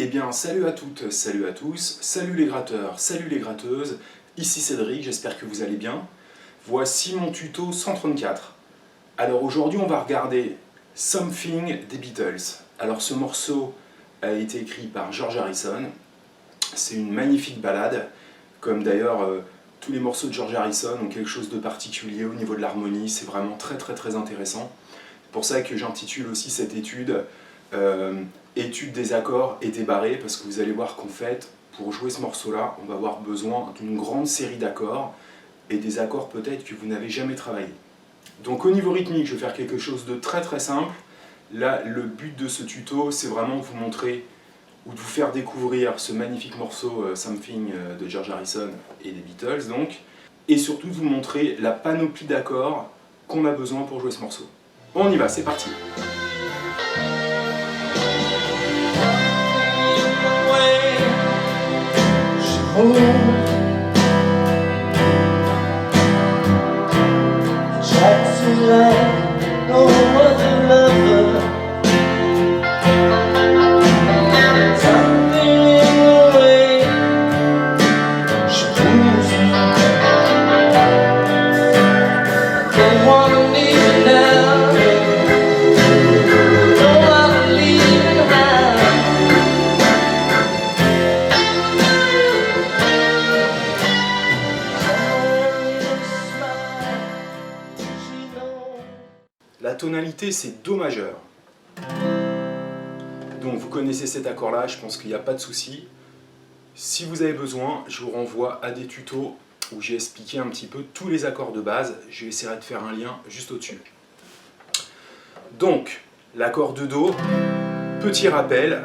Eh bien, salut à toutes, salut à tous, salut les gratteurs, salut les gratteuses, ici Cédric, j'espère que vous allez bien. Voici mon tuto 134. Alors aujourd'hui, on va regarder Something des Beatles. Alors ce morceau a été écrit par George Harrison. C'est une magnifique ballade, comme d'ailleurs tous les morceaux de George Harrison ont quelque chose de particulier au niveau de l'harmonie, c'est vraiment très intéressant. C'est pour ça que j'intitule aussi cette étude étude des accords et des barrés, parce que vous allez voir qu'en fait, pour jouer ce morceau-là, on va avoir besoin d'une grande série d'accords, et des accords peut-être que vous n'avez jamais travaillé. Donc au niveau rythmique, je vais faire quelque chose de très simple. Là, le but de ce tuto, c'est vraiment de vous montrer, ou de vous faire découvrir ce magnifique morceau Something de George Harrison et des Beatles, donc, et surtout de vous montrer la panoplie d'accords qu'on a besoin pour jouer ce morceau. On y va, c'est parti! La tonalité, c'est Do majeur. Donc vous connaissez cet accord-là, je pense qu'il n'y a pas de souci. Si vous avez besoin, je vous renvoie à des tutos où j'ai expliqué un petit peu tous les accords de base. Je vais essayer de faire un lien juste au-dessus. Donc, l'accord de Do, petit rappel,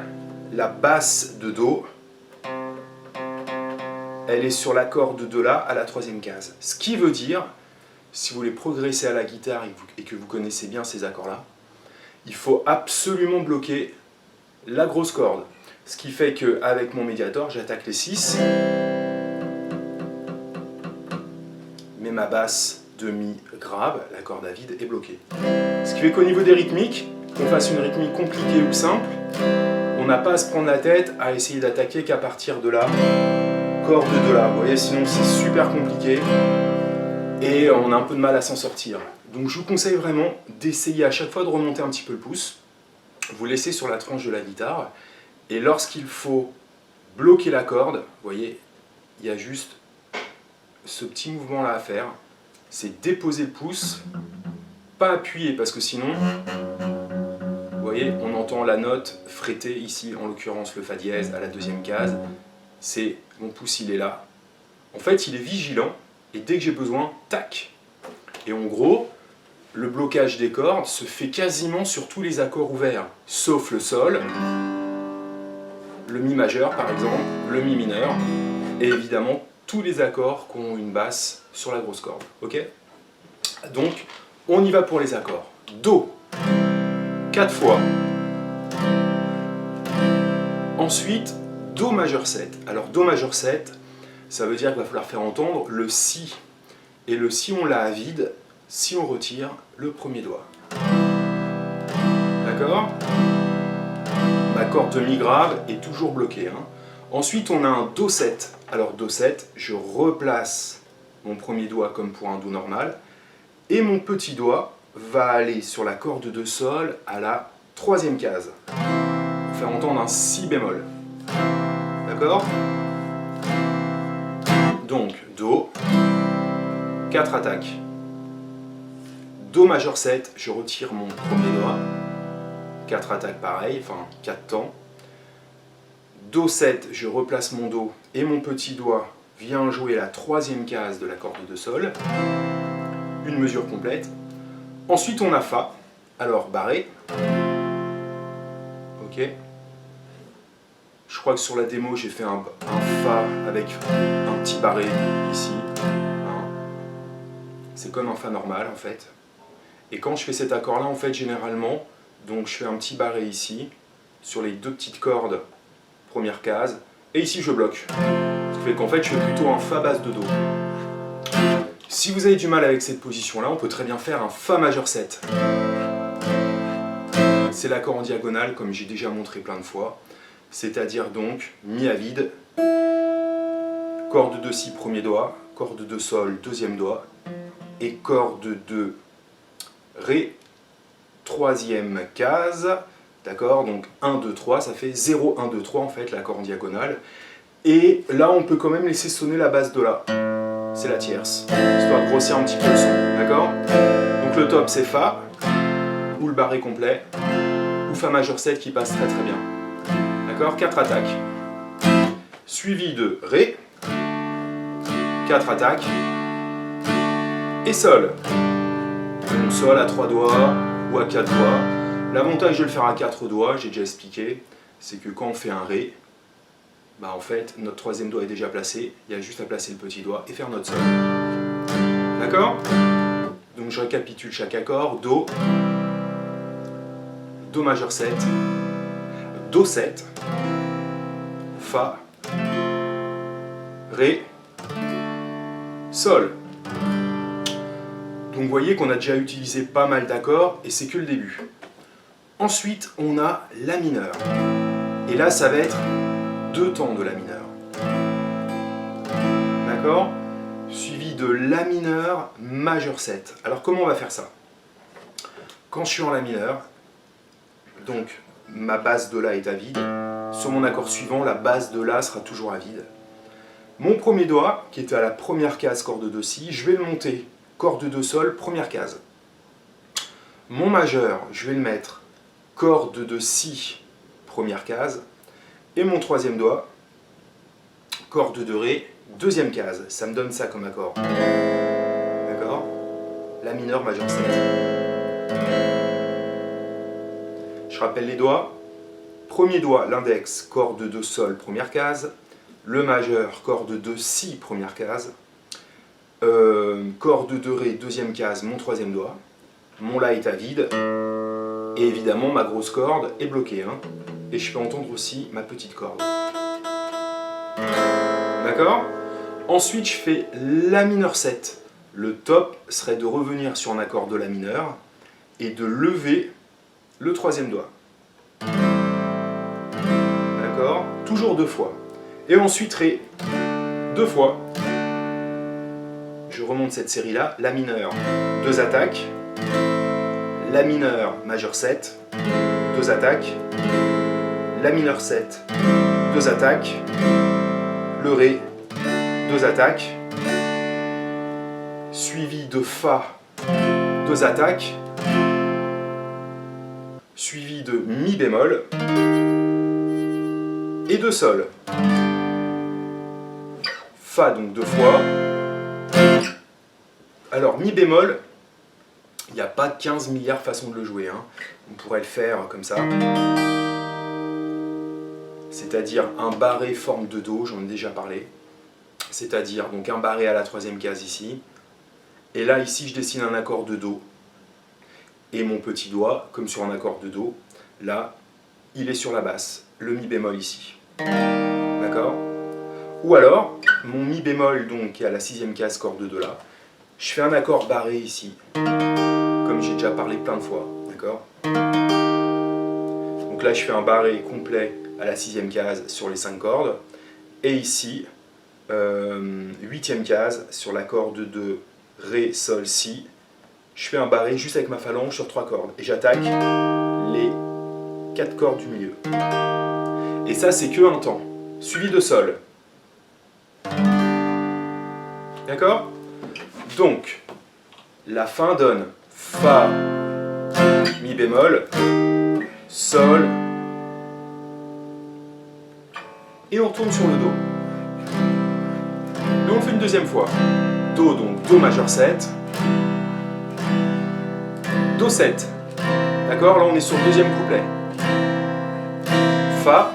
la basse de Do, elle est sur l'accord de Do là, à la troisième case. Ce qui veut dire, si vous voulez progresser à la guitare et que vous connaissez bien ces accords-là, il faut absolument bloquer la grosse corde. Ce qui fait qu'avec mon médiator, j'attaque les 6, mais ma basse demi grave, la corde à vide, est bloquée. Ce qui fait qu'au niveau des rythmiques, qu'on fasse une rythmique compliquée ou simple, on n'a pas à se prendre la tête à essayer d'attaquer qu'à partir de la corde de là. Vous voyez, sinon c'est super compliqué. Et on a un peu de mal à s'en sortir. Donc je vous conseille vraiment d'essayer à chaque fois de remonter un petit peu le pouce, vous laissez sur la tranche de la guitare, et lorsqu'il faut bloquer la corde, vous voyez, il y a juste ce petit mouvement là à faire, c'est déposer le pouce, pas appuyer parce que sinon, vous voyez, on entend la note frétée ici, en l'occurrence le Fa dièse à la deuxième case, c'est mon pouce il est là. En fait il est vigilant, et dès que j'ai besoin, tac. Et en gros, le blocage des cordes se fait quasiment sur tous les accords ouverts, sauf le Sol, le Mi majeur par exemple, le Mi mineur, et évidemment tous les accords qui ont une basse sur la grosse corde. Ok? Donc, on y va pour les accords. Do, 4 fois. Ensuite, Do majeur 7. Alors, Do majeur 7, ça veut dire qu'il va falloir faire entendre le Si. Et le Si, on l'a à vide si on retire le premier doigt. D'accord? Ma corde de Mi grave est toujours bloquée. Ensuite, on a un Do 7. Alors, Do 7, je replace mon premier doigt comme pour un Do normal. Et mon petit doigt va aller sur la corde de Sol à la troisième case. Pour faire entendre un Si bémol. D'accord? Donc, Do, 4 attaques. Do majeur 7, je retire mon premier doigt. 4 attaques pareil, enfin 4 temps. Do 7, je replace mon Do et mon petit doigt vient jouer la troisième case de la corde de Sol. Une mesure complète. Ensuite, on a Fa. Alors, barré. Ok. Je crois que sur la démo, j'ai fait un Fa avec un petit barré ici. C'est comme un Fa normal en fait. Et quand je fais cet accord-là, en fait, généralement, donc je fais un petit barré ici, sur les deux petites cordes, première case, et ici je bloque. Ce qui fait qu'en fait, je fais plutôt un Fa basse de Do. Si vous avez du mal avec cette position-là, on peut très bien faire un Fa majeur 7. C'est l'accord en diagonale, comme j'ai déjà montré plein de fois. c'est-à-dire donc mi à vide, corde de si premier doigt, corde de sol deuxième doigt, et corde de ré troisième case, d'accord, donc 1, 2, 3, ça fait 0, 1, 2, 3 en fait, l'accord en diagonale. Et là, on peut quand même laisser sonner la basse de La. C'est la tierce, histoire de grossir un petit peu le son, d'accord. Donc le top, c'est Fa, ou le barré complet, ou Fa majeur 7 qui passe très très bien. D'accord, 4 attaques. Suivi de Ré, 4 attaques, et Sol. Donc Sol à 3 doigts, ou à 4 doigts. L'avantage de le faire à 4 doigts, j'ai déjà expliqué, c'est que quand on fait un Ré, bah en fait, notre troisième doigt est déjà placé, il y a juste à placer le petit doigt et faire notre Sol. D'accord? Donc je récapitule chaque accord. Do, Do majeur 7, Do 7, Fa, Ré, Sol. Donc vous voyez qu'on a déjà utilisé pas mal d'accords et c'est que le début. Ensuite, on a La mineur. Et là, ça va être 2 temps de La mineur. D'accord? Suivi de La mineur majeur 7. Alors comment on va faire ça? Quand je suis en La mineur, donc ma base de La est à vide. Sur mon accord suivant, la base de La sera toujours à vide. Mon premier doigt, qui était à la première case corde de Si, je vais le monter corde de Sol, première case. Mon majeur, je vais le mettre corde de Si, première case. Et mon troisième doigt, corde de Ré, deuxième case. Ça me donne ça comme accord. D'accord? La mineur majeur 7. Je rappelle les doigts. Premier doigt, l'index, corde de Sol, première case. Le majeur, corde de Si, première case. Corde de Ré, deuxième case, mon troisième doigt. Mon La est à vide. Et évidemment, ma grosse corde est bloquée. Hein. Et je peux entendre aussi ma petite corde. D'accord? Ensuite, je fais La mineur 7. Le top serait de revenir sur un accord de La mineur et de lever le troisième doigt. D'accord? Toujours 2 fois. Et ensuite, Ré, 2 fois. Je remonte cette série-là. La mineur, 2 attaques. La mineur majeur 7, 2 attaques. La mineur 7, 2 attaques. Le Ré, 2 attaques. Suivi de Fa, 2 attaques. Suivi de Mi bémol. Et de Sol. Fa donc 2 fois. Alors Mi bémol, il n'y a pas 15 milliards façons de le jouer. Hein. On pourrait le faire comme ça. C'est-à-dire un barré forme de Do, j'en ai déjà parlé. C'est-à-dire donc un barré à la troisième case ici. Et là, ici, je dessine un accord de Do. Et mon petit doigt, comme sur un accord de Do, là, il est sur la basse. Le Mi bémol ici. D'accord? Ou alors, mon Mi bémol, donc, qui est à la sixième case, corde de La, je fais un accord barré ici. Comme j'ai déjà parlé plein de fois. D'accord? Donc là, je fais un barré complet à la sixième case sur les 5 cordes. Et ici, 8e case sur la corde de Ré, Sol, Si. Je fais un barré juste avec ma phalange sur 3 cordes. Et j'attaque les 4 cordes du milieu. Et ça, c'est que un temps. Suivi de Sol. D'accord? Donc, la fin donne Fa, Mi bémol, Sol, et on retourne sur le Do. Et on le fait une deuxième fois. Do, donc Do majeur 7, Do 7. D'accord? Là on est sur le deuxième couplet. Fa,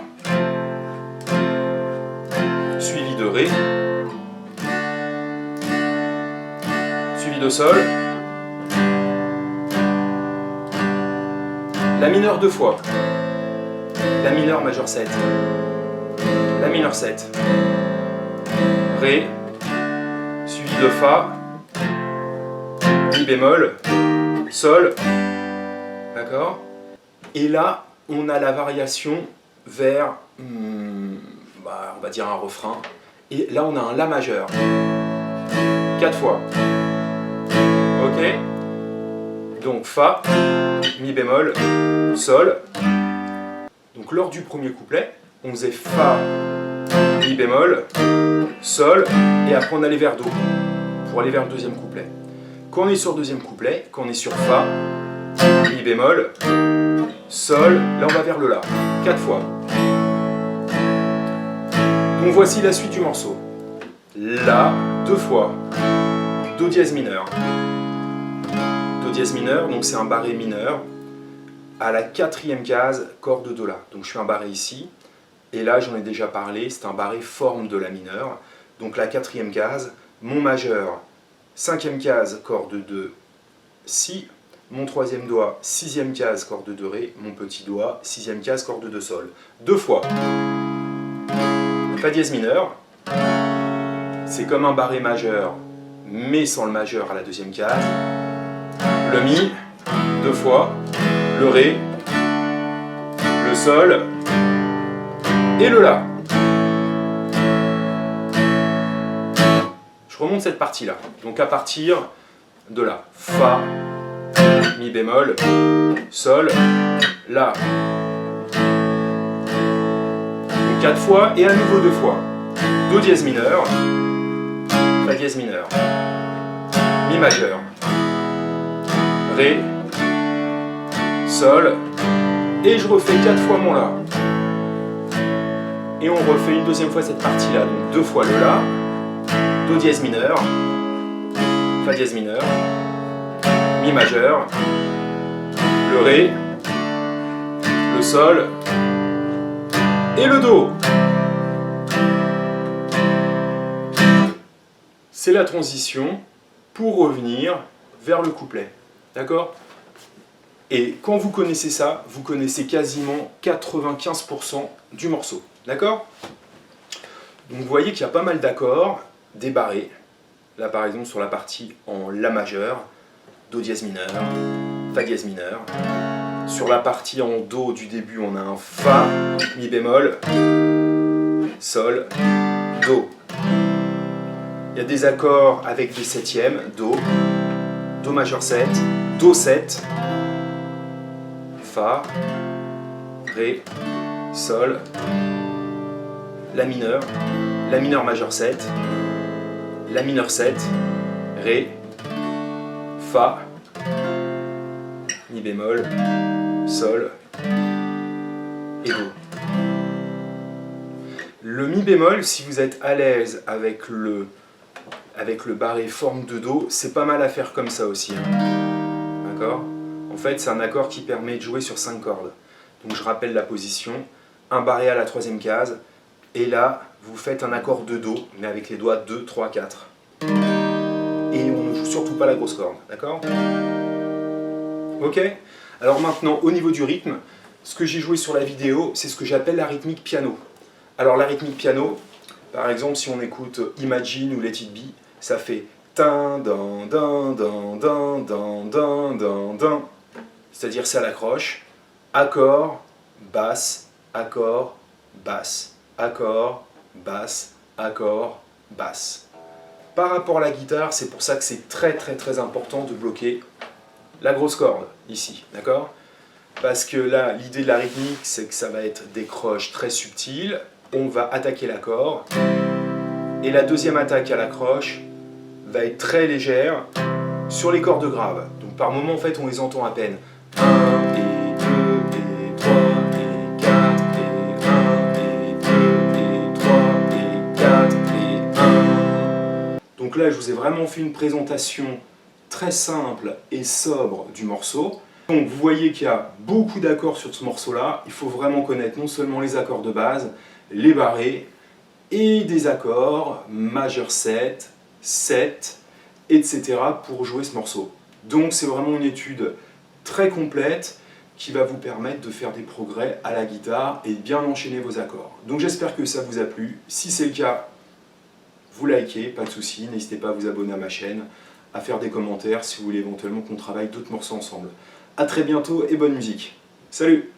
suivi de Ré, suivi de Sol, La mineur 2 fois, La mineur majeur 7, La mineur 7, Ré, suivi de Fa, Mi bémol, Sol, d'accord? Et là, on a la variation vers on va dire un refrain. Et là, on a un La majeur. 4 fois. Ok? Donc Fa, Mi bémol, Sol. Donc lors du premier couplet, on faisait Fa, Mi bémol, Sol, et après on allait vers Do, pour aller vers le deuxième couplet. Quand on est sur le deuxième couplet, quand on est sur Fa, Mi bémol, Sol, là on va vers le La, 4 fois. Donc voici la suite du morceau. La, 2 fois. Do dièse mineur. Do dièse mineur, donc c'est un barré mineur. À la 4e case, corde de Do La. Donc je fais un barré ici. Et là, j'en ai déjà parlé, c'est un barré forme de La mineur. Donc la 4e case, mon majeur, 5e case, corde de Si. Mon 3e doigt, 6e case, corde de Ré. Mon petit doigt, 6e case, corde de Sol. 2 fois. Fa dièse mineur. C'est comme un barré majeur, mais sans le majeur à la 2e case. Le Mi, 2 fois. Le Ré, le Sol et le La. Je remonte cette partie-là. Donc à partir de là, Fa, Mi bémol, Sol, La. Donc 4 fois et à nouveau 2 fois. Do dièse mineur, Fa dièse mineur, Mi majeur, Ré, Sol, et je refais 4 fois mon La. Et on refait une deuxième fois cette partie-là, donc 2 fois le La, Do dièse mineur, Fa dièse mineur, Mi majeur, le Ré, le Sol, et le Do. C'est la transition pour revenir vers le couplet. D'accord ? Et quand vous connaissez ça, vous connaissez quasiment 95% du morceau. D'accord? Donc vous voyez qu'il y a pas mal d'accords, des barrés. Là par exemple sur la partie en La majeur, Do dièse mineur, Fa dièse mineur. Sur la partie en Do du début, on a un Fa, Mi bémol, Sol, Do. Il y a des accords avec des septièmes, Do, Do majeur 7, Do 7, Fa, Ré, Sol, La mineur majeur 7, La mineur 7, Ré, Fa, Mi bémol, Sol et Do. Le Mi bémol, si vous êtes à l'aise avec le barré forme de Do, c'est pas mal à faire comme ça aussi. D'accord ? En fait, c'est un accord qui permet de jouer sur 5 cordes. Donc je rappelle la position, un barré à la 3e case, et là, vous faites un accord de Do, mais avec les doigts 2, 3, 4. Et on ne joue surtout pas la grosse corde, d'accord? Ok? Alors maintenant, au niveau du rythme, ce que j'ai joué sur la vidéo, c'est ce que j'appelle la rythmique piano. Alors la rythmique piano, par exemple, si on écoute Imagine ou Let It Be, ça fait tin, dan, dan, dan, dan, dan, dan, dan, dan. C'est-à-dire c'est à l'accroche, accord, basse, accord, basse, accord, basse, accord, basse. Par rapport à la guitare, c'est pour ça que c'est très important de bloquer la grosse corde, ici, d'accord? Parce que là, l'idée de la rythmique, c'est que ça va être des croches très subtiles, on va attaquer l'accord, et la deuxième attaque à la croche va être très légère sur les cordes graves. Donc par moment, en fait, on les entend à peine. 1 et 2 et 3 et 4 et 1 et 2 et 3 et 4 et 1. Donc là, je vous ai vraiment fait une présentation très simple et sobre du morceau. Donc vous voyez qu'il y a beaucoup d'accords sur ce morceau-là. Il faut vraiment connaître non seulement les accords de base, les barrés, et des accords majeur 7, 7, etc. pour jouer ce morceau. Donc c'est vraiment une étude très complète qui va vous permettre de faire des progrès à la guitare et bien enchaîner vos accords. Donc j'espère que ça vous a plu. Si c'est le cas, vous likez, pas de souci. N'hésitez pas à vous abonner à ma chaîne, à faire des commentaires si vous voulez éventuellement qu'on travaille d'autres morceaux ensemble. A très bientôt et bonne musique. Salut!